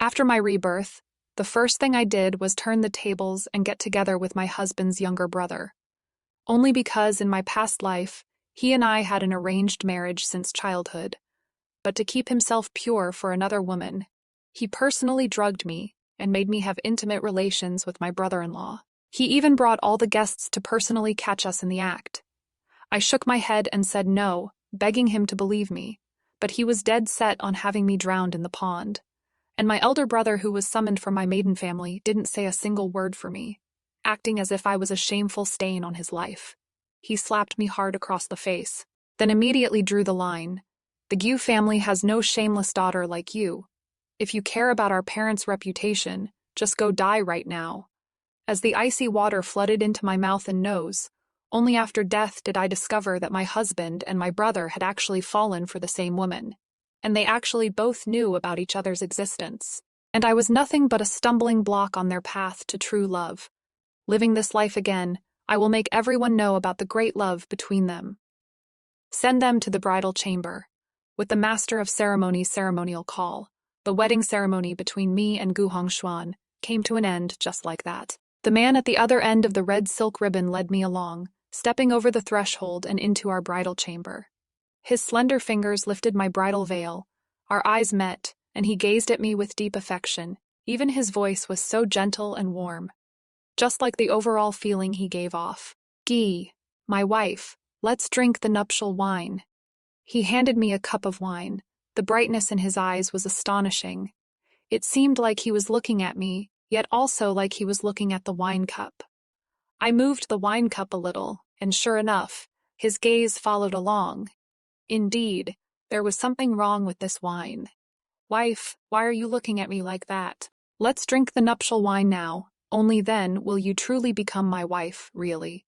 After my rebirth, the first thing I did was turn the tables and get together with my husband's younger brother. Only because in my past life, he and I had an arranged marriage since childhood. But to keep himself pure for another woman, he personally drugged me and made me have intimate relations with my brother-in-law. He even brought all the guests to personally catch us in the act. I shook my head and said no, begging him to believe me, but he was dead set on having me drowned in the pond. And my elder brother, who was summoned from my maiden family, didn't say a single word for me, acting as if I was a shameful stain on his life. He slapped me hard across the face, then immediately drew the line. The Gu family has no shameless daughter like you. If you care about our parents' reputation, just go die right now. As the icy water flooded into my mouth and nose, only after death did I discover that my husband and my brother had actually fallen for the same woman, and they actually both knew about each other's existence. And I was nothing but a stumbling block on their path to true love. Living this life again, I will make everyone know about the great love between them. Send them to the bridal chamber. With the master of ceremonies' ceremonial call, the wedding ceremony between me and Gu Hongshuan came to an end just like that. The man at the other end of the red silk ribbon led me along, stepping over the threshold and into our bridal chamber. His slender fingers lifted my bridal veil. Our eyes met, and he gazed at me with deep affection. Even his voice was so gentle and warm, just like the overall feeling he gave off. Gi, my wife, let's drink the nuptial wine. He handed me a cup of wine. The brightness in his eyes was astonishing. It seemed like he was looking at me, yet also like he was looking at the wine cup. I moved the wine cup a little, and sure enough, his gaze followed along. Indeed, there was something wrong with this wine. Wife, why are you looking at me like that? Let's drink the nuptial wine now. Only then will you truly become my wife, really.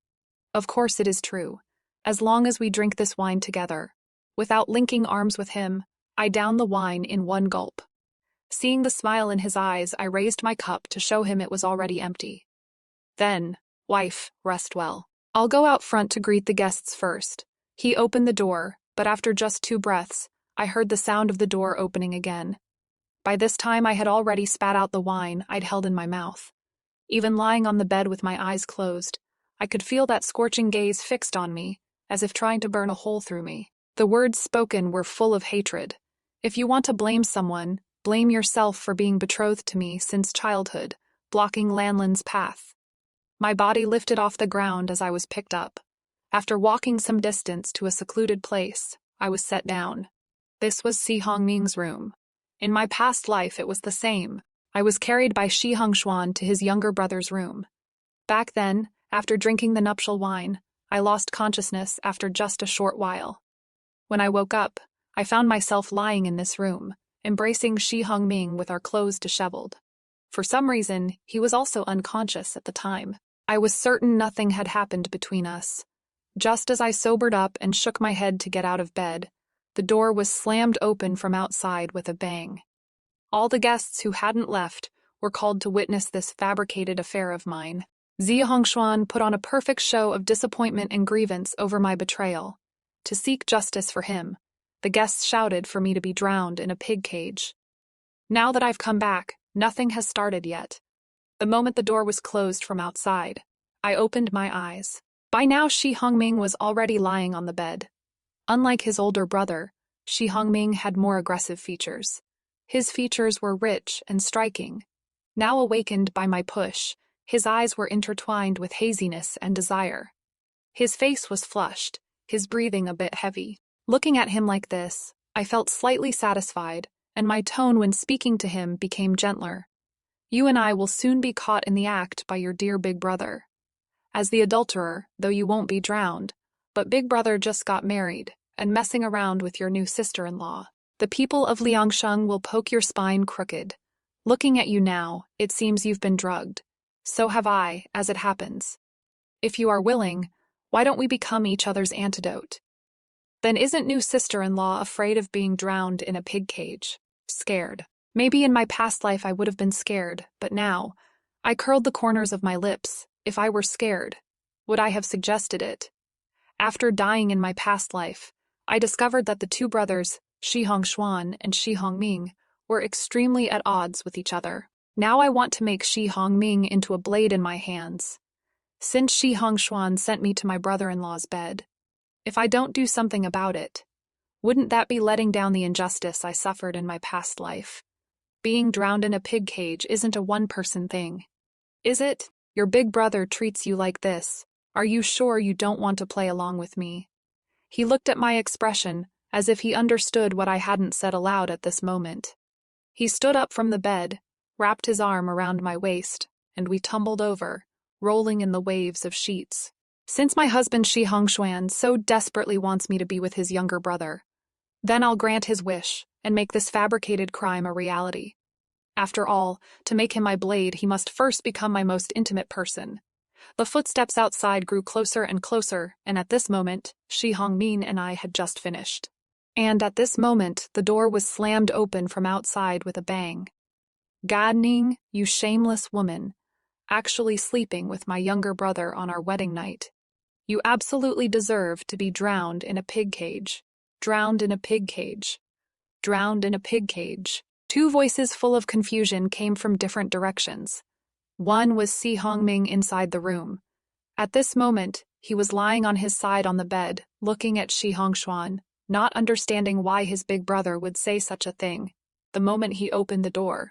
Of course it is true. As long as we drink this wine together. Without linking arms with him, I downed the wine in one gulp. Seeing the smile in his eyes, I raised my cup to show him it was already empty. Then, wife, rest well. I'll go out front to greet the guests first. He opened the door, but after just 2 breaths, I heard the sound of the door opening again. By this time I had already spat out the wine I'd held in my mouth. Even lying on the bed with my eyes closed, I could feel that scorching gaze fixed on me, as if trying to burn a hole through me. The words spoken were full of hatred. If you want to blame someone, blame yourself for being betrothed to me since childhood, blocking Llin's path. My body lifted off the ground as I was picked up. After walking some distance to a secluded place, I was set down. This was Si Hongming's room. In my past life it was the same. I was carried by Shi Hongshuan to his younger brother's room. Back then, after drinking the nuptial wine, I lost consciousness after just a short while. When I woke up, I found myself lying in this room, embracing Shi Hongming with our clothes disheveled. For some reason, he was also unconscious at the time. I was certain nothing had happened between us. Just as I sobered up and shook my head to get out of bed, the door was slammed open from outside with a bang. All the guests who hadn't left were called to witness this fabricated affair of mine. Xi Hongshuan put on a perfect show of disappointment and grievance over my betrayal. To seek justice for him, the guests shouted for me to be drowned in a pig cage. Now that I've come back, nothing has started yet. The moment the door was closed from outside, I opened my eyes. By now Shi Hongming was already lying on the bed. Unlike his older brother, Shi Hongming had more aggressive features. His features were rich and striking. Now awakened by my push, his eyes were intertwined with haziness and desire. His face was flushed, his breathing a bit heavy. Looking at him like this, I felt slightly satisfied, and my tone when speaking to him became gentler. You and I will soon be caught in the act by your dear big brother. As the adulterer, though you won't be drowned, but big brother just got married, and messing around with your new sister-in-law. The people of Liangsheng will poke your spine crooked. Looking at you now, it seems you've been drugged. So have I, as it happens. If you are willing, why don't we become each other's antidote? Then isn't new sister-in-law afraid of being drowned in a pig cage? Scared. Maybe in my past life I would have been scared, but now, I curled the corners of my lips. If I were scared, would I have suggested it? After dying in my past life, I discovered that the 2 brothers, Shi Hongshuan and Shi Hongming, were extremely at odds with each other. Now I want to make Shi Hongming into a blade in my hands. Since Shi Hongshuan sent me to my brother-in-law's bed, if I don't do something about it, wouldn't that be letting down the injustice I suffered in my past life? Being drowned in a pig cage isn't a one-person thing. Is it? Your big brother treats you like this. Are you sure you don't want to play along with me? He looked at my expression, as if he understood what I hadn't said aloud at this moment. He stood up from the bed, wrapped his arm around my waist, and we tumbled over, rolling in the waves of sheets. Since my husband Shi Hongshuan so desperately wants me to be with his younger brother, then I'll grant his wish and make this fabricated crime a reality. After all, to make him my blade, he must first become my most intimate person. The footsteps outside grew closer and closer, and at this moment, Shi Hongmin and I had just finished. And at this moment, the door was slammed open from outside with a bang. Gadning, you shameless woman, actually sleeping with my younger brother on our wedding night. You absolutely deserve to be drowned in a pig cage. Drowned in a pig cage. Drowned in a pig cage. Two voices full of confusion came from different directions. One was Shi Hongming inside the room. At this moment, he was lying on his side on the bed, looking at Shi Hongshuan, not understanding why his big brother would say such a thing, the moment he opened the door.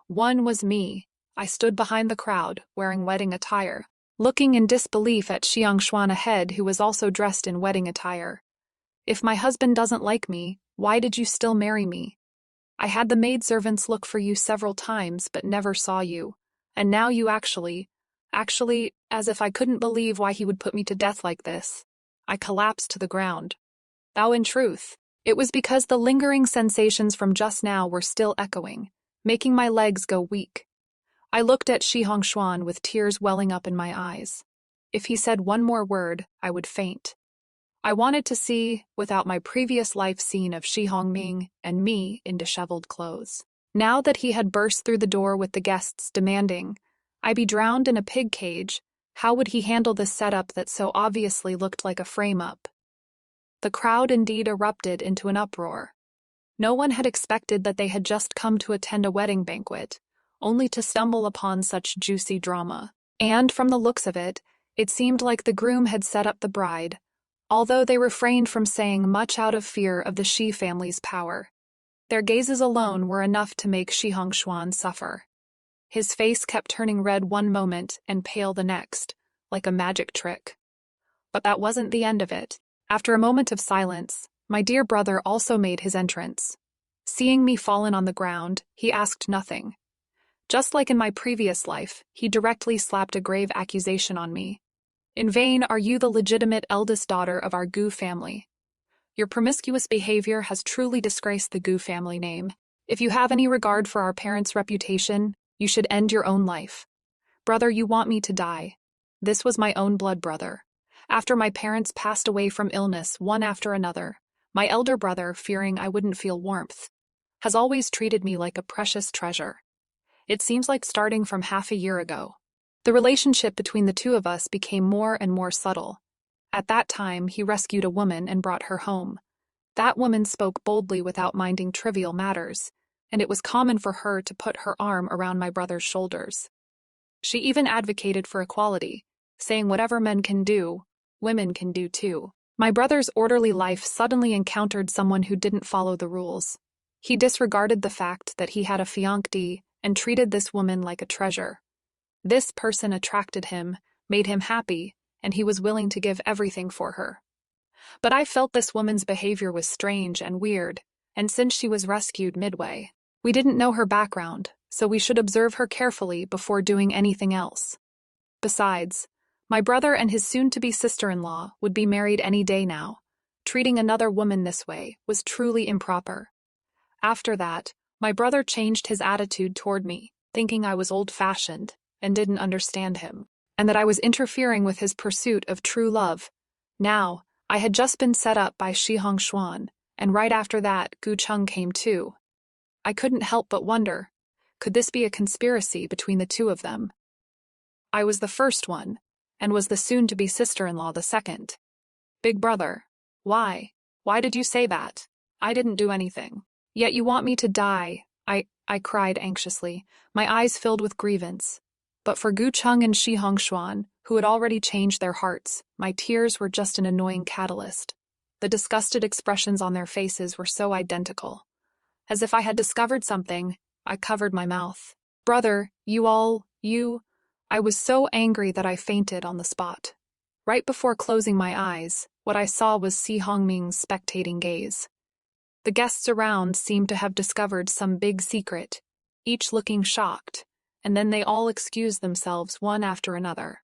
One was me. I stood behind the crowd, wearing wedding attire, looking in disbelief at Shi Hongshuan ahead, who was also dressed in wedding attire. If my husband doesn't like me, why did you still marry me? I had the maidservants look for you several times but never saw you. And now you actually, as if I couldn't believe why he would put me to death like this. I collapsed to the ground. Though in truth, it was because the lingering sensations from just now were still echoing, making my legs go weak. I looked at Shi Hongshuan with tears welling up in my eyes. If he said one more word, I would faint. I wanted to see, without my previous life scene of Shi Hongming and me in disheveled clothes. Now that he had burst through the door with the guests demanding, I be drowned in a pig cage, how would he handle this setup that so obviously looked like a frame-up? The crowd indeed erupted into an uproar. No one had expected that they had just come to attend a wedding banquet, only to stumble upon such juicy drama. And from the looks of it, it seemed like the groom had set up the bride, although they refrained from saying much out of fear of the Shi family's power. Their gazes alone were enough to make Shi Hongshuan suffer. His face kept turning red one moment and pale the next, like a magic trick. But that wasn't the end of it. After a moment of silence, my dear brother also made his entrance. Seeing me fallen on the ground, he asked nothing. Just like in my previous life, he directly slapped a grave accusation on me. In vain are you the legitimate eldest daughter of our Gu family. Your promiscuous behavior has truly disgraced the Gu family name. If you have any regard for our parents' reputation, you should end your own life. Brother, you want me to die. This was my own blood brother. After my parents passed away from illness one after another, my elder brother, fearing I wouldn't feel warmth, has always treated me like a precious treasure. It seems like starting from half a year ago. The relationship between the two of us became more and more subtle. At that time, he rescued a woman and brought her home. That woman spoke boldly without minding trivial matters, and it was common for her to put her arm around my brother's shoulders. She even advocated for equality, saying whatever men can do, women can do too. My brother's orderly life suddenly encountered someone who didn't follow the rules. He disregarded the fact that he had a fiancée and treated this woman like a treasure. This person attracted him, made him happy, and he was willing to give everything for her. But I felt this woman's behavior was strange and weird, and since she was rescued midway, we didn't know her background, so we should observe her carefully before doing anything else. Besides, my brother and his soon-to-be sister-in-law would be married any day now. Treating another woman this way was truly improper. After that, my brother changed his attitude toward me, thinking I was old-fashioned and didn't understand him, and that I was interfering with his pursuit of true love. Now, I had just been set up by Shi Hongshuan, and right after that, Gu Cheng came too. I couldn't help but wonder, could this be a conspiracy between the two of them? I was the first one, and was the soon-to-be sister-in-law the second. Big brother, why? Why did you say that? I didn't do anything. Yet you want me to die, I cried anxiously, my eyes filled with grievance. But for Gu Cheng and Shi Hongshuan, who had already changed their hearts, my tears were just an annoying catalyst. The disgusted expressions on their faces were so identical. As if I had discovered something, I covered my mouth. Brother, I was so angry that I fainted on the spot. Right before closing my eyes, what I saw was Si Hongming's spectating gaze. The guests around seemed to have discovered some big secret, each looking shocked, and then they all excused themselves one after another.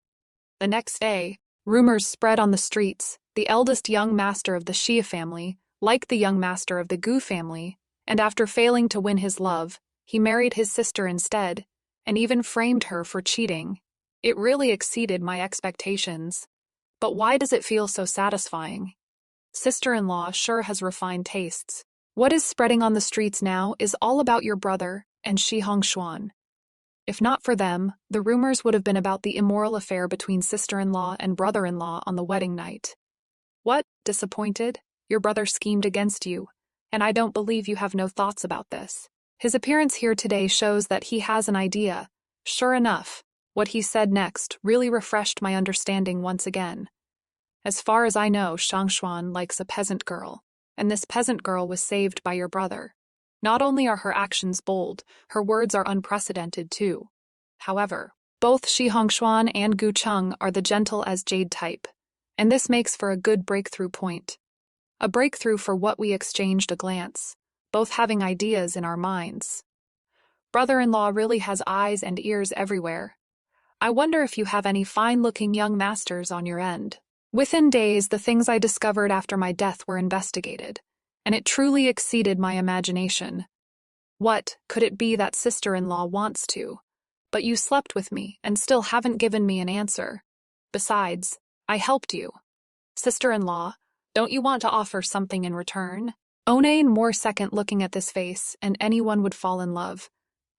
The next day, rumors spread on the streets. The eldest young master of the Xie family, like the young master of the Gu family, and after failing to win his love, he married his sister instead, and even framed her for cheating. It really exceeded my expectations. But why does it feel so satisfying? Sister-in-law sure has refined tastes. What is spreading on the streets now is all about your brother and Shi Hongshuan. If not for them, the rumors would have been about the immoral affair between sister-in-law and brother-in-law on the wedding night. What, disappointed? Your brother schemed against you, and I don't believe you have no thoughts about this. His appearance here today shows that he has an idea. Sure enough, what he said next really refreshed my understanding once again. As far as I know, Shangshuan likes a peasant girl, and this peasant girl was saved by your brother. Not only are her actions bold, her words are unprecedented too. However, both Shi Hongshuan and Gu Cheng are the gentle as jade type, and this makes for a good breakthrough point. A breakthrough for what we exchanged a glance, both having ideas in our minds. Brother-in-law really has eyes and ears everywhere. I wonder if you have any fine-looking young masters on your end. Within days, the things I discovered after my death were investigated, and it truly exceeded my imagination. What could it be that sister-in-law wants to? But you slept with me and still haven't given me an answer. Besides, I helped you. Sister-in-law, don't you want to offer something in return? One more second looking at this face, and anyone would fall in love.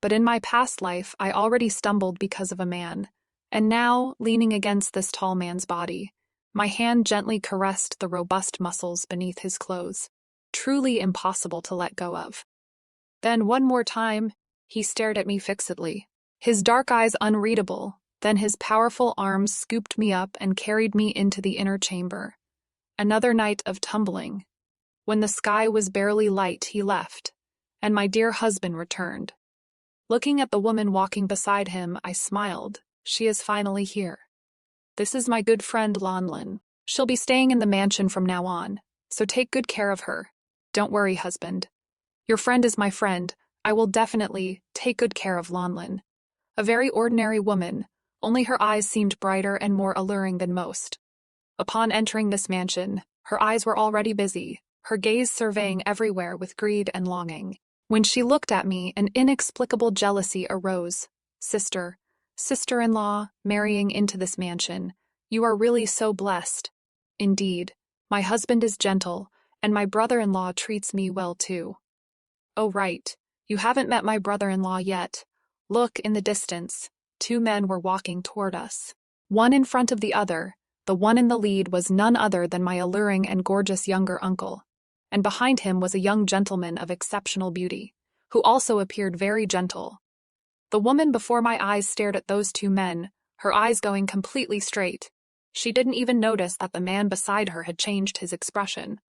But in my past life, I already stumbled because of a man, and now, leaning against this tall man's body, my hand gently caressed the robust muscles beneath his clothes, truly impossible to let go of. Then one more time, he stared at me fixedly, his dark eyes unreadable, then his powerful arms scooped me up and carried me into the inner chamber. Another night of tumbling. When the sky was barely light, he left, and my dear husband returned. Looking at the woman walking beside him, I smiled. She is finally here. This is my good friend Llin. She'll be staying in the mansion from now on, so take good care of her. Don't worry, husband. Your friend is my friend. I will definitely take good care of Llin. A very ordinary woman, only her eyes seemed brighter and more alluring than most. Upon entering this mansion, her eyes were already busy, her gaze surveying everywhere with greed and longing. When she looked at me, an inexplicable jealousy arose. Sister-in-law, marrying into this mansion. You are really so blessed. Indeed, my husband is gentle, and my brother-in-law treats me well too. Oh right, you haven't met my brother-in-law yet. Look, in the distance, 2 men were walking toward us. One in front of the other, the one in the lead was none other than my alluring and gorgeous younger uncle, and behind him was a young gentleman of exceptional beauty, who also appeared very gentle. The woman before my eyes stared at those 2 men, her eyes going completely straight. She didn't even notice that the man beside her had changed his expression.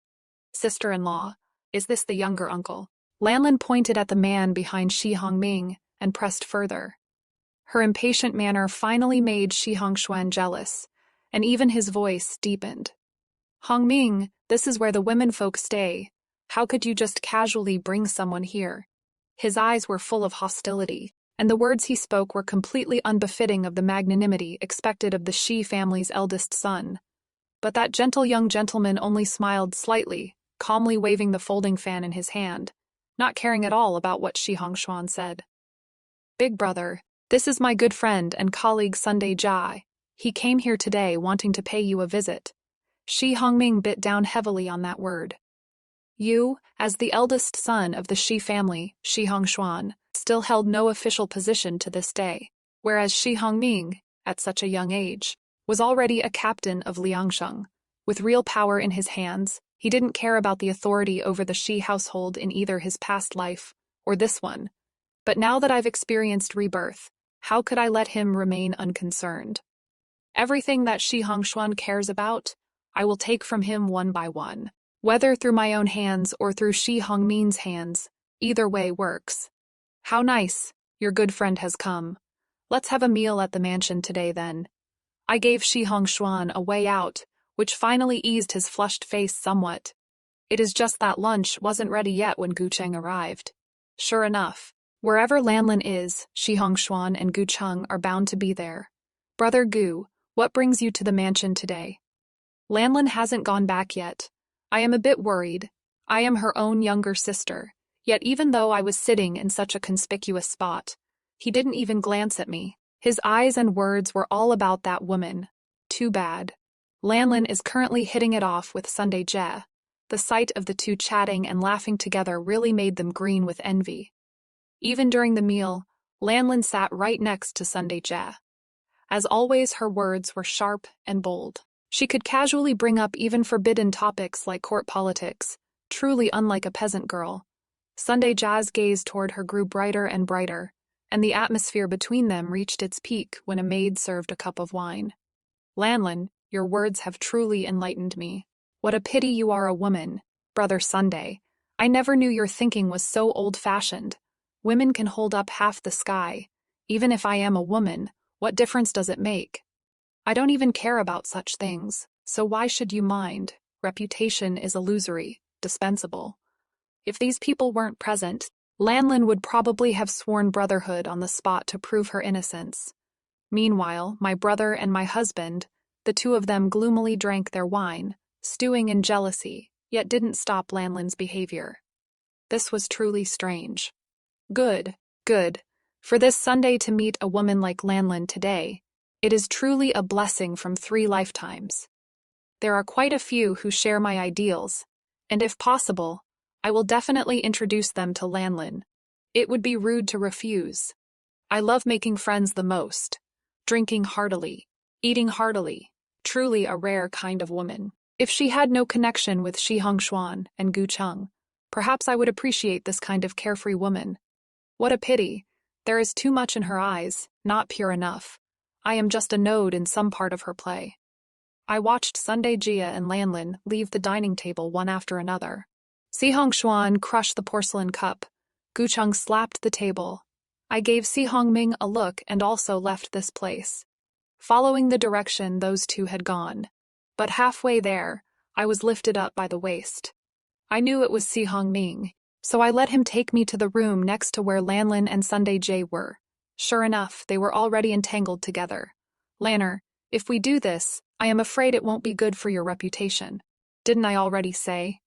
Sister-in-law, is this the younger uncle? Llin pointed at the man behind Shi Hongming and pressed further. Her impatient manner finally made Shi Hongshuan jealous, and even his voice deepened. Hongming, this is where the womenfolk stay. How could you just casually bring someone here? His eyes were full of hostility, and the words he spoke were completely unbefitting of the magnanimity expected of the Shi family's eldest son. But that gentle young gentleman only smiled slightly, calmly waving the folding fan in his hand, not caring at all about what Shi Hongshuan said. Big brother, this is my good friend and colleague Sunday Jai. He came here today wanting to pay you a visit. Shi Hongming bit down heavily on that word. You, as the eldest son of the Shi family, Shi Hongshuan, still held no official position to this day, whereas Shi Hongming, at such a young age, was already a captain of Liangsheng. With real power in his hands, he didn't care about the authority over the Shi household in either his past life or this one. But now that I've experienced rebirth, how could I let him remain unconcerned? Everything that Shi Hongshuan cares about, I will take from him one by one. Whether through my own hands or through Shi Hongmin's hands, either way works. How nice, your good friend has come. Let's have a meal at the mansion today then. I gave Shi Hongshuan a way out, which finally eased his flushed face somewhat. It is just that lunch wasn't ready yet when Gu Cheng arrived. Sure enough, wherever Llin is, Shi Hongshuan and Gu Cheng are bound to be there. Brother Gu, what brings you to the mansion today? Llin hasn't gone back yet. I am a bit worried. I am her own younger sister, yet even though I was sitting in such a conspicuous spot, he didn't even glance at me. His eyes and words were all about that woman. Too bad. Llin is currently hitting it off with Sunday Jie. The sight of the two chatting and laughing together really made them green with envy. Even during the meal, Llin sat right next to Sunday Jie. As always, her words were sharp and bold. She could casually bring up even forbidden topics like court politics, truly unlike a peasant girl. Sunday Jie's gaze toward her grew brighter and brighter, and the atmosphere between them reached its peak when a maid served a cup of wine. Llin, your words have truly enlightened me. What a pity you are a woman, Brother Sunday. I never knew your thinking was so old-fashioned. Women can hold up half the sky. Even if I am a woman, what difference does it make? I don't even care about such things, so why should you mind? Reputation is illusory, dispensable. If these people weren't present, Llin would probably have sworn brotherhood on the spot to prove her innocence. Meanwhile, my brother and my husband, the two of them gloomily drank their wine, stewing in jealousy, yet didn't stop Llin's behavior. This was truly strange. Good, good. For this Sunday to meet a woman like Llin today, it is truly a blessing from 3 lifetimes. There are quite a few who share my ideals, and if possible, I will definitely introduce them to Llin. It would be rude to refuse. I love making friends the most, drinking heartily, eating heartily, truly a rare kind of woman. If she had no connection with Shi Hongshuan and Gu Cheng, perhaps I would appreciate this kind of carefree woman. What a pity. There is too much in her eyes, not pure enough. I am just a node in some part of her play. I watched Sunday Jie and Llin leave the dining table one after another. Si Hongshuan crushed the porcelain cup. Gu Cheng slapped the table. I gave Si Hongming a look and also left this place, following the direction those two had gone. But halfway there, I was lifted up by the waist. I knew it was Si Hongming, so I let him take me to the room next to where Llin and Sunday Jie were. Sure enough, they were already entangled together. Lanner, if we do this, I am afraid it won't be good for your reputation. Didn't I already say?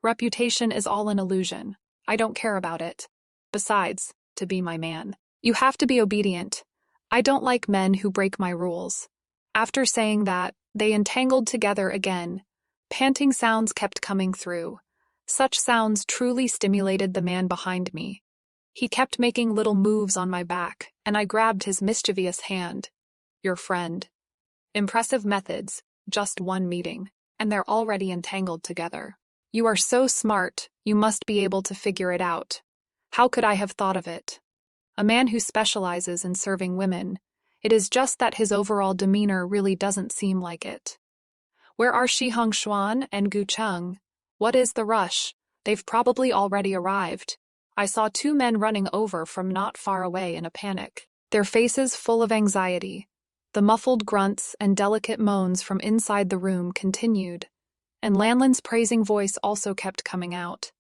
Reputation is all an illusion. I don't care about it. Besides, to be my man, you have to be obedient. I don't like men who break my rules. After saying that, they entangled together again. Panting sounds kept coming through. Such sounds truly stimulated the man behind me. He kept making little moves on my back, and I grabbed his mischievous hand. Your friend. Impressive methods, just one meeting, and they're already entangled together. You are so smart, you must be able to figure it out. How could I have thought of it? A man who specializes in serving women. It is just that his overall demeanor really doesn't seem like it. Where are Shi Hongshuan and Gu Cheng? What is the rush? They've probably already arrived. I saw 2 men running over from not far away in a panic, their faces full of anxiety. The muffled grunts and delicate moans from inside the room continued, and Llin's praising voice also kept coming out.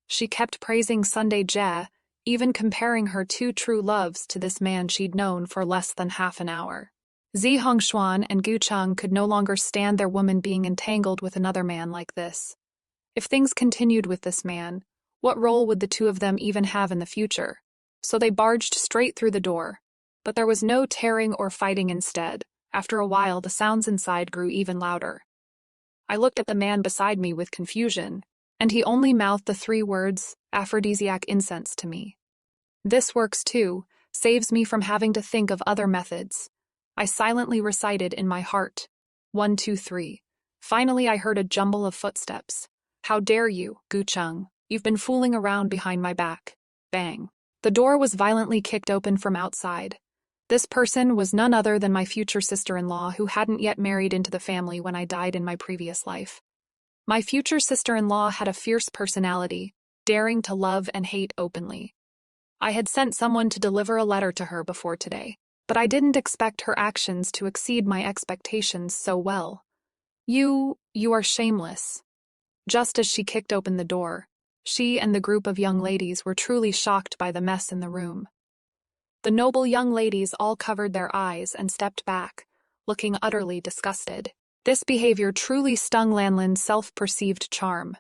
She kept praising Sunday Jie, even comparing her 2 true loves to this man she'd known for less than half an hour. Si Hongshuan and Gu Cheng could no longer stand their woman being entangled with another man like this. If things continued with this man, what role would the 2 of them even have in the future? So they barged straight through the door. But there was no tearing or fighting instead. After a while, the sounds inside grew even louder. I looked at the man beside me with confusion, and he only mouthed the 3 words, aphrodisiac incense, to me. This works too, saves me from having to think of other methods. I silently recited in my heart, 1, 2, 3. Finally, I heard a jumble of footsteps. How dare you, Gu Cheng? You've been fooling around behind my back. Bang. The door was violently kicked open from outside. This person was none other than my future sister-in-law who hadn't yet married into the family when I died in my previous life. My future sister-in-law had a fierce personality, daring to love and hate openly. I had sent someone to deliver a letter to her before today, but I didn't expect her actions to exceed my expectations so well. You are shameless. Just as she kicked open the door, she and the group of young ladies were truly shocked by the mess in the room. The noble young ladies all covered their eyes and stepped back, looking utterly disgusted. This behavior truly stung Llin's self-perceived charm.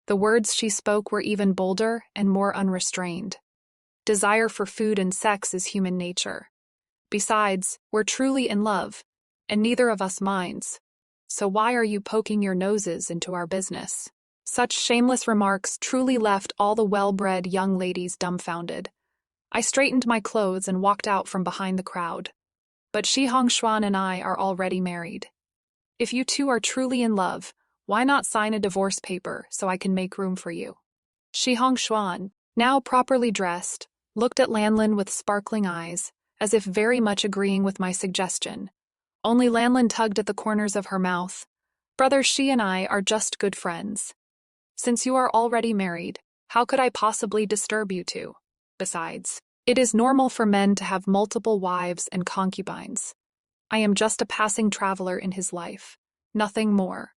The words she spoke were even bolder and more unrestrained. Desire for food and sex is human nature. Besides, we're truly in love, and neither of us minds. So why are you poking your noses into our business? Such shameless remarks truly left all the well-bred young ladies dumbfounded. I straightened my clothes and walked out from behind the crowd. But Shi Hongshuan and I are already married. If you two are truly in love, why not sign a divorce paper so I can make room for you? Shi Hongshuan, now properly dressed, looked at Llin with sparkling eyes, as if very much agreeing with my suggestion. Only Llin tugged at the corners of her mouth. Brother Shi and I are just good friends. Since you are already married, how could I possibly disturb you two? Besides, it is normal for men to have multiple wives and concubines. I am just a passing traveler in his life, nothing more.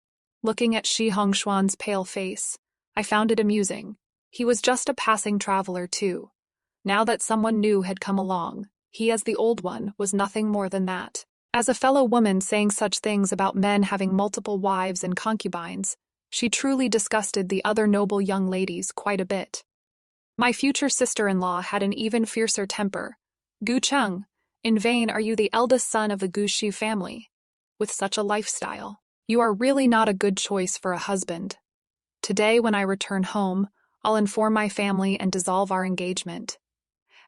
Looking at Shi Hongshuan's pale face, I found it amusing. He was just a passing traveler too. Now that someone new had come along, he as the old one was nothing more than that. As a fellow woman saying such things about men having multiple wives and concubines, she truly disgusted the other noble young ladies quite a bit. My future sister-in-law had an even fiercer temper. Gu Cheng, in vain are you the eldest son of the Gu Shi family. With such a lifestyle, you are really not a good choice for a husband. Today, when I return home, I'll inform my family and dissolve our engagement.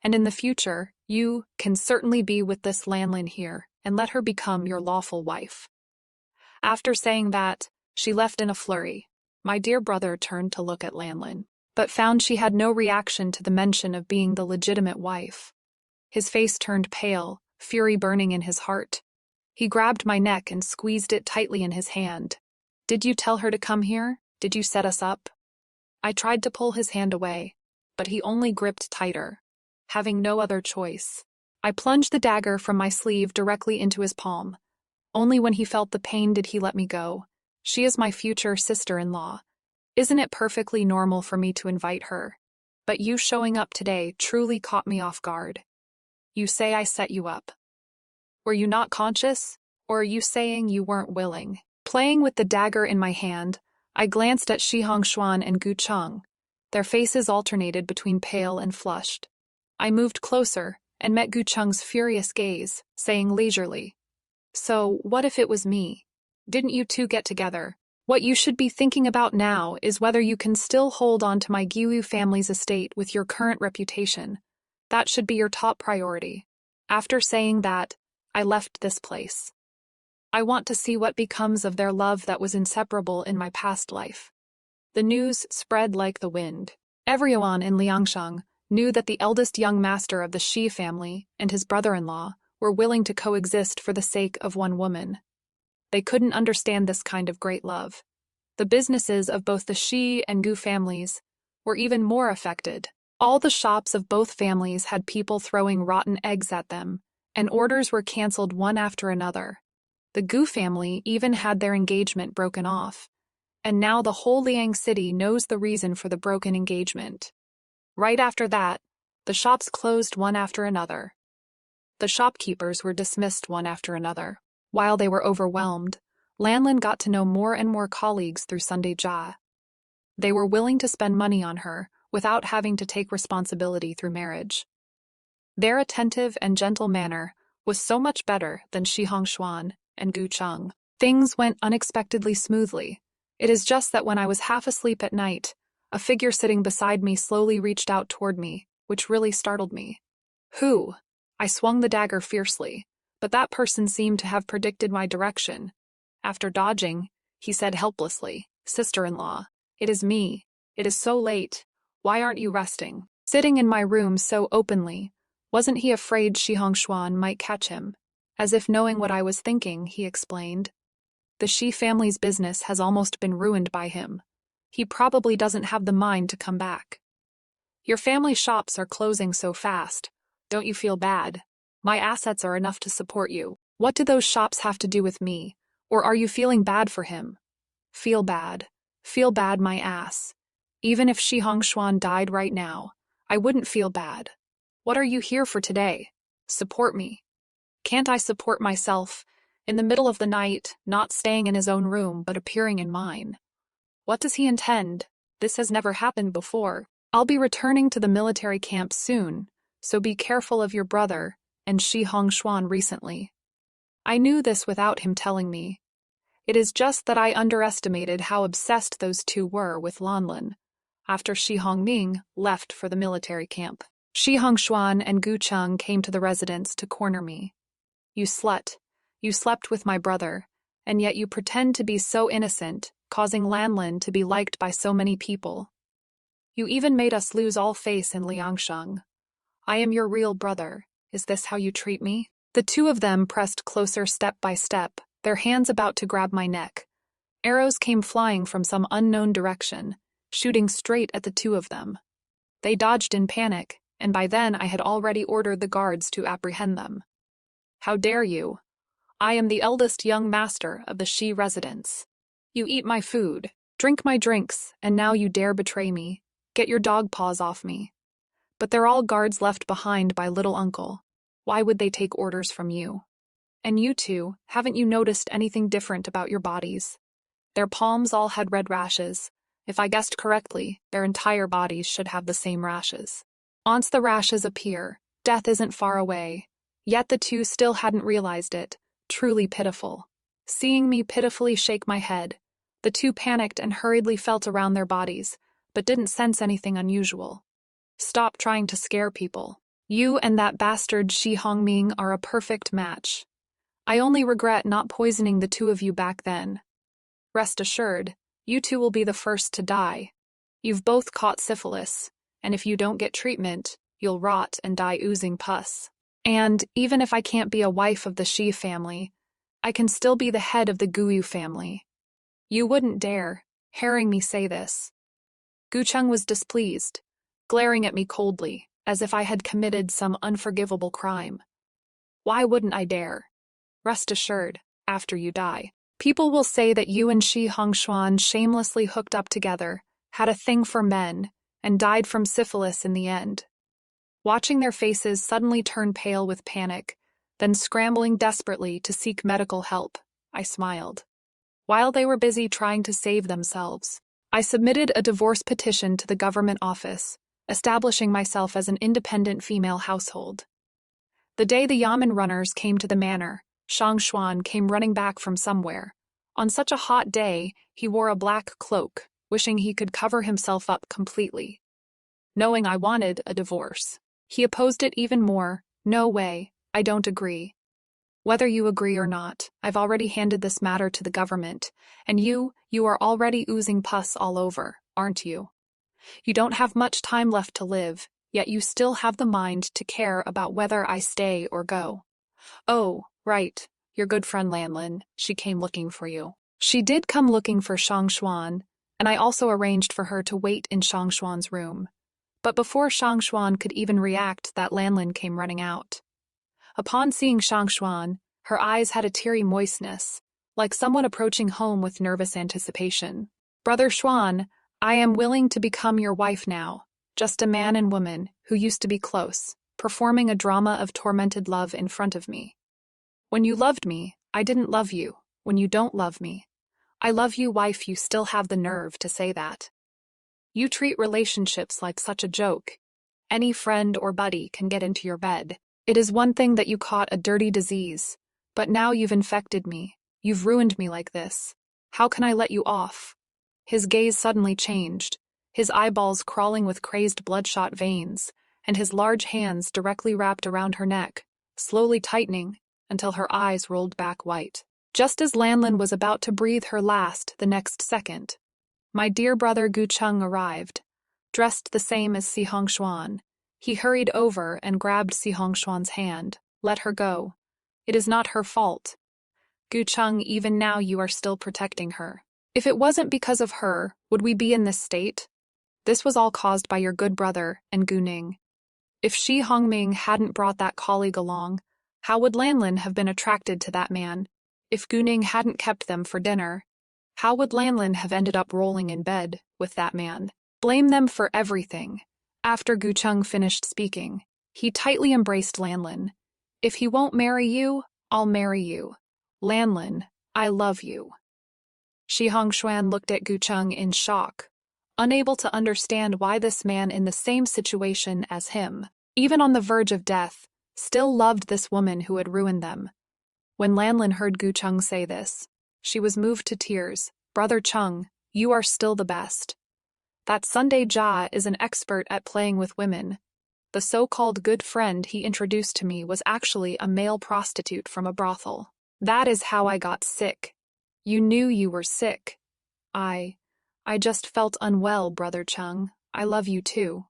And in the future, you can certainly be with this Llin here and let her become your lawful wife. After saying that, she left in a flurry. My dear brother turned to look at Llin, but found she had no reaction to the mention of being the legitimate wife. His face turned pale, fury burning in his heart. He grabbed my neck and squeezed it tightly in his hand. Did you tell her to come here? Did you set us up? I tried to pull his hand away, but he only gripped tighter. Having no other choice, I plunged the dagger from my sleeve directly into his palm. Only when he felt the pain did he let me go. She is my future sister-in-law. Isn't it perfectly normal for me to invite her? But you showing up today truly caught me off guard. You say I set you up. Were you not conscious? Or are you saying you weren't willing? Playing with the dagger in my hand, I glanced at Shi Hongshuan and Gu Cheng. Their faces alternated between pale and flushed. I moved closer and met Gu Cheng's furious gaze, saying leisurely, "So, what if it was me? Didn't you two get together? What you should be thinking about now is whether you can still hold on to my Giwu family's estate with your current reputation. That should be your top priority." After saying that, I left this place. I want to see what becomes of their love that was inseparable in my past life. The news spread like the wind. Everyone in Liangshan knew that the eldest young master of the Shi family and his brother-in-law were willing to coexist for the sake of one woman. They couldn't understand this kind of great love. The businesses of both the Shi and Gu families were even more affected. All the shops of both families had people throwing rotten eggs at them, and orders were canceled one after another. The Gu family even had their engagement broken off, and now the whole Liang city knows the reason for the broken engagement. Right after that, the shops closed one after another. The shopkeepers were dismissed one after another. While they were overwhelmed, Llin got to know more and more colleagues through Sunday Jia. They were willing to spend money on her without having to take responsibility through marriage. Their attentive and gentle manner was so much better than Shi Hongshuan and Gu Cheng. Things went unexpectedly smoothly. It is just that when I was half asleep at night, a figure sitting beside me slowly reached out toward me, which really startled me. Who? I swung the dagger fiercely, but that person seemed to have predicted my direction. After dodging, he said helplessly, "Sister-in-law, it is me. It is so late. Why aren't you resting?" Sitting in my room so openly, wasn't he afraid Shi Hongshuan might catch him? As if knowing what I was thinking, he explained. The Shi family's business has almost been ruined by him. He probably doesn't have the mind to come back. Your family shops are closing so fast. Don't you feel bad? My assets are enough to support you. What do those shops have to do with me? Or are you feeling bad for him? Feel bad. Feel bad my ass. Even if Shi Hongshuan died right now, I wouldn't feel bad. What are you here for today? Support me. Can't I support myself? In the middle of the night, not staying in his own room but appearing in mine. What does he intend? This has never happened before. I'll be returning to the military camp soon, so be careful of your brother and Shi Hongshuan recently. I knew this without him telling me. It is just that I underestimated how obsessed those two were with Llin after Shi Hongming left for the military camp. Shi Hongshuan and Gu Cheng came to the residence to corner me. You slut. You slept with my brother, and yet you pretend to be so innocent, causing Llin to be liked by so many people. You even made us lose all faith in Liangsheng. I am your real brother. Is this how you treat me? The two of them pressed closer step by step, their hands about to grab my neck. Arrows came flying from some unknown direction, shooting straight at the two of them. They dodged in panic, and by then I had already ordered the guards to apprehend them. How dare you? I am the eldest young master of the Shi residence. You eat my food, drink my drinks, and now you dare betray me. Get your dog paws off me. But they're all guards left behind by little uncle. Why would they take orders from you? And you two, haven't you noticed anything different about your bodies? Their palms all had red rashes. If I guessed correctly, their entire bodies should have the same rashes. Once the rashes appear, death isn't far away. Yet the two still hadn't realized it. Truly pitiful. Seeing me pitifully shake my head, the two panicked and hurriedly felt around their bodies, but didn't sense anything unusual. Stop trying to scare people. You and that bastard Shi Hongming are a perfect match. I only regret not poisoning the two of you back then. Rest assured, you two will be the first to die. You've both caught syphilis, and if you don't get treatment, you'll rot and die oozing pus. And even if I can't be a wife of the Shi family, I can still be the head of the Guyu family. You wouldn't dare hearing me say this. Gu Cheng was displeased, glaring at me coldly, as if I had committed some unforgivable crime. Why wouldn't I dare? Rest assured, after you die, people will say that you and Shi Hongshuan shamelessly hooked up together, had a thing for men, and died from syphilis in the end. Watching their faces suddenly turn pale with panic, then scrambling desperately to seek medical help, I smiled. While they were busy trying to save themselves, I submitted a divorce petition to the government office, establishing myself as an independent female household. The day the Yamen runners came to the manor, Shang Xuan came running back from somewhere. On such a hot day, he wore a black cloak, wishing he could cover himself up completely. Knowing I wanted a divorce, he opposed it even more. No way, I don't agree. Whether you agree or not, I've already handed this matter to the government, and you are already oozing pus all over, aren't you? You don't have much time left to live, yet you still have the mind to care about whether I stay or go. Oh, right, your good friend Llin, she came looking for you. She did come looking for Shang Xuan, and I also arranged for her to wait in Shang Xuan's room. But before Shang Xuan could even react, that Llin came running out. Upon seeing Shang Xuan, her eyes had a teary moistness, like someone approaching home with nervous anticipation. Brother Xuan, I am willing to become your wife now, just a man and woman who used to be close, performing a drama of tormented love in front of me. When you loved me, I didn't love you. When you don't love me, I love you, wife. You still have the nerve to say that. You treat relationships like such a joke. Any friend or buddy can get into your bed. It is one thing that you caught a dirty disease, but now you've infected me. You've ruined me like this. How can I let you off? His gaze suddenly changed, his eyeballs crawling with crazed bloodshot veins, and his large hands directly wrapped around her neck, slowly tightening until her eyes rolled back white. Just as Llin was about to breathe her last the next second, my dear brother Gu Cheng arrived, dressed the same as Si Hongshuan. He hurried over and grabbed Si Hongshuan's hand. Let her go. It is not her fault. Gu Cheng, even now you are still protecting her. If it wasn't because of her, would we be in this state? This was all caused by your good brother and Gu Ning. If Shi Hongming hadn't brought that colleague along, how would Llin have been attracted to that man? If Gu Ning hadn't kept them for dinner, how would Llin have ended up rolling in bed with that man? Blame them for everything. After Gu Cheng finished speaking, he tightly embraced Llin. If he won't marry you, I'll marry you. Llin, I love you. Shi Hongshuan looked at Gu Cheng in shock, unable to understand why this man in the same situation as him, even on the verge of death, still loved this woman who had ruined them. When Llin heard Gu Cheng say this, she was moved to tears. Brother Cheng, you are still the best. That Sunday Jia is an expert at playing with women. The so-called good friend he introduced to me was actually a male prostitute from a brothel. That is how I got sick. You knew you were sick. I just felt unwell, Brother Cheng. I love you too.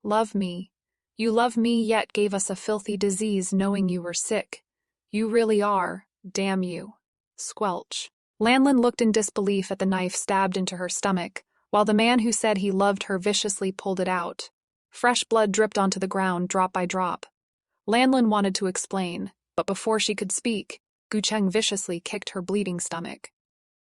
Love me. You love me yet gave us a filthy disease knowing you were sick. You really are, damn you. Squelch. Llin looked in disbelief at the knife stabbed into her stomach, while the man who said he loved her viciously pulled it out. Fresh blood dripped onto the ground drop by drop. Llin wanted to explain, but before she could speak, Gu Cheng viciously kicked her bleeding stomach.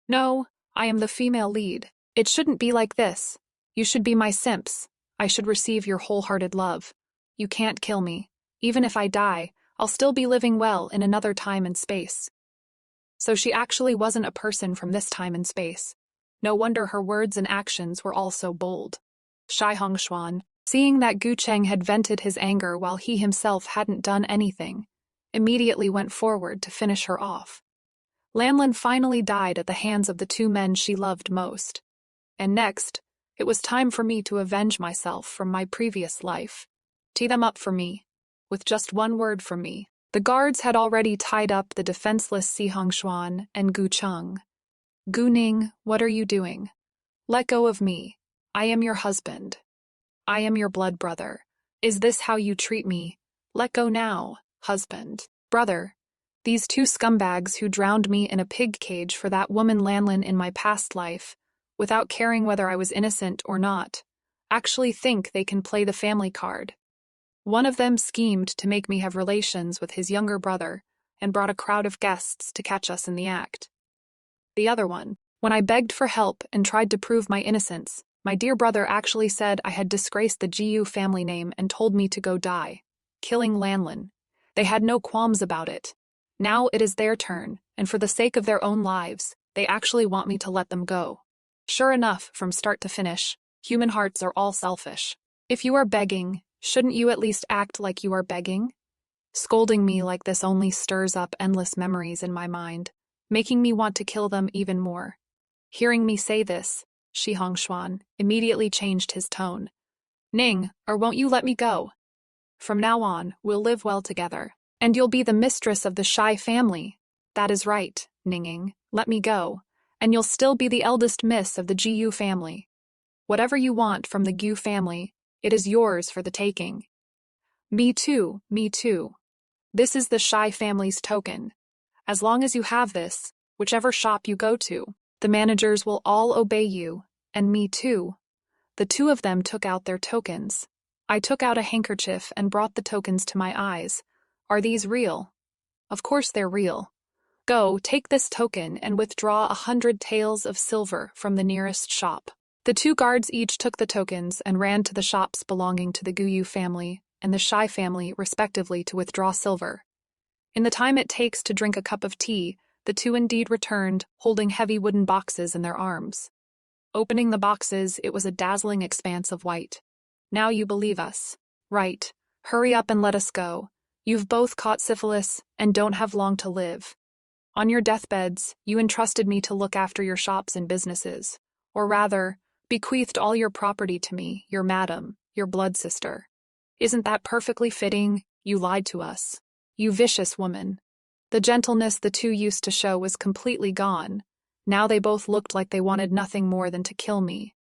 No, I am the female lead. It shouldn't be like this. You should be my simps. I should receive your wholehearted love. You can't kill me. Even if I die, I'll still be living well in another time and space. So she actually wasn't a person from this time and space. No wonder her words and actions were all so bold. Shi Hongshuan, seeing that Gu Cheng had vented his anger while he himself hadn't done anything, immediately went forward to finish her off. Llin finally died at the hands of the two men she loved most. And next, it was time for me to avenge myself from my previous life. Tee them up for me. With just one word from me. The guards had already tied up the defenseless Si Hongshuan and Gu Cheng. Gu Ning, what are you doing? Let go of me. I am your husband. I am your blood brother. Is this how you treat me? Let go now, husband. Brother. These two scumbags who drowned me in a pig cage for that woman Llin in my past life, without caring whether I was innocent or not, actually think they can play the family card. One of them schemed to make me have relations with his younger brother and brought a crowd of guests to catch us in the act. The other one, when I begged for help and tried to prove my innocence, my dear brother actually said I had disgraced the Jiu family name and told me to go die, killing Llin. They had no qualms about it. Now it is their turn, and for the sake of their own lives, they actually want me to let them go. Sure enough, from start to finish, human hearts are all selfish. If you are begging, shouldn't you at least act like you are begging? Scolding me like this only stirs up endless memories in my mind, making me want to kill them even more. Hearing me say this, Shi Hongshuan immediately changed his tone. Ning, or won't you let me go? From now on, we'll live well together, and you'll be the mistress of the Shai family. That is right, Ninging, let me go, and you'll still be the eldest miss of the Jiu family. Whatever you want from the Gu family, it is yours for the taking. Me too, me too. This is the Shai family's token. As long as you have this, whichever shop you go to, the managers will all obey you, and me too. The two of them took out their tokens. I took out a handkerchief and brought the tokens to my eyes. Are these real? Of course they're real. Go, take this token and withdraw 100 taels of silver from the nearest shop. The two guards each took the tokens and ran to the shops belonging to the Guyu family and the Shai family, respectively, to withdraw silver. In the time it takes to drink a cup of tea, the two indeed returned, holding heavy wooden boxes in their arms. Opening the boxes, it was a dazzling expanse of white. Now you believe us. Right. Hurry up and let us go. You've both caught syphilis and don't have long to live. On your deathbeds, you entrusted me to look after your shops and businesses, or rather, bequeathed all your property to me, your madam, your blood sister. Isn't that perfectly fitting? You lied to us. You vicious woman. The gentleness the two used to show was completely gone. Now they both looked like they wanted nothing more than to kill me.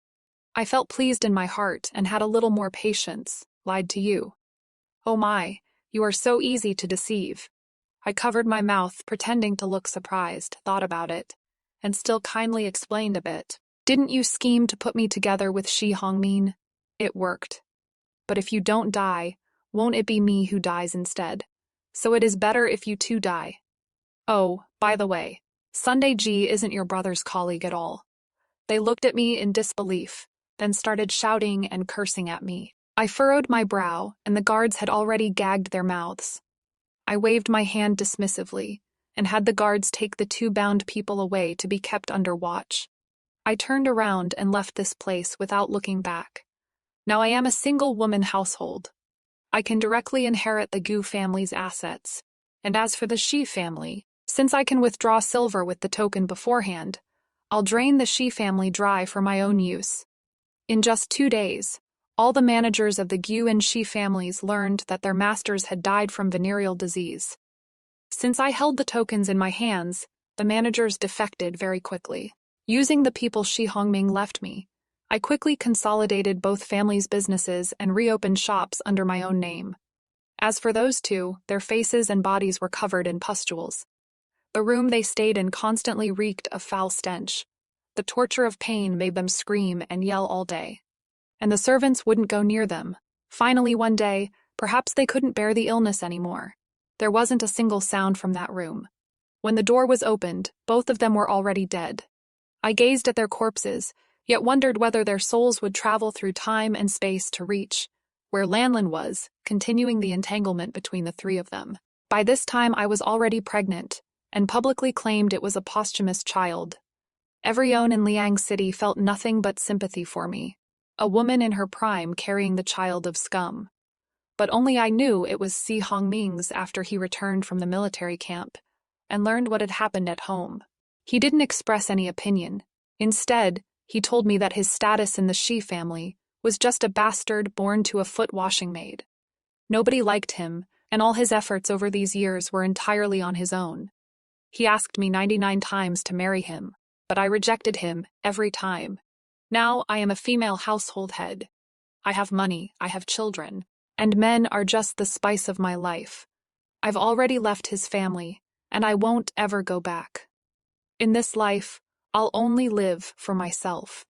I felt pleased in my heart and had a little more patience, lied to you. Oh my, you are so easy to deceive. I covered my mouth, pretending to look surprised, thought about it, and still kindly explained a bit. Didn't you scheme to put me together with Shi Hongmin? It worked. But if you don't die, won't it be me who dies instead? So it is better if you two die. Oh, by the way, Sunday G isn't your brother's colleague at all. They looked at me in disbelief, then started shouting and cursing at me. I furrowed my brow, and the guards had already gagged their mouths. I waved my hand dismissively, and had the guards take the two bound people away to be kept under watch. I turned around and left this place without looking back. Now I am a single-woman household. I can directly inherit the Gu family's assets. And as for the Shi family, since I can withdraw silver with the token beforehand, I'll drain the Shi family dry for my own use. In just 2 days, all the managers of the Gu and Shi families learned that their masters had died from venereal disease. Since I held the tokens in my hands, the managers defected very quickly. Using the people Shi Hongming left me, I quickly consolidated both families' businesses and reopened shops under my own name. As for those two, their faces and bodies were covered in pustules. The room they stayed in constantly reeked of foul stench. The torture of pain made them scream and yell all day. And the servants wouldn't go near them. Finally, one day, perhaps they couldn't bear the illness anymore. There wasn't a single sound from that room. When the door was opened, both of them were already dead. I gazed at their corpses, yet wondered whether their souls would travel through time and space to reach where Llin was, continuing the entanglement between the three of them. By this time I was already pregnant, and publicly claimed it was a posthumous child. Everyone in Liang City felt nothing but sympathy for me, a woman in her prime carrying the child of scum. But only I knew it was Si Hongming's after he returned from the military camp and learned what had happened at home. He didn't express any opinion. Instead, he told me that his status in the Shi family was just a bastard born to a foot washing maid. Nobody liked him, and all his efforts over these years were entirely on his own. He asked me 99 times to marry him, but I rejected him every time. Now I am a female household head. I have money, I have children, and men are just the spice of my life. I've already left his family, and I won't ever go back. In this life, I'll only live for myself.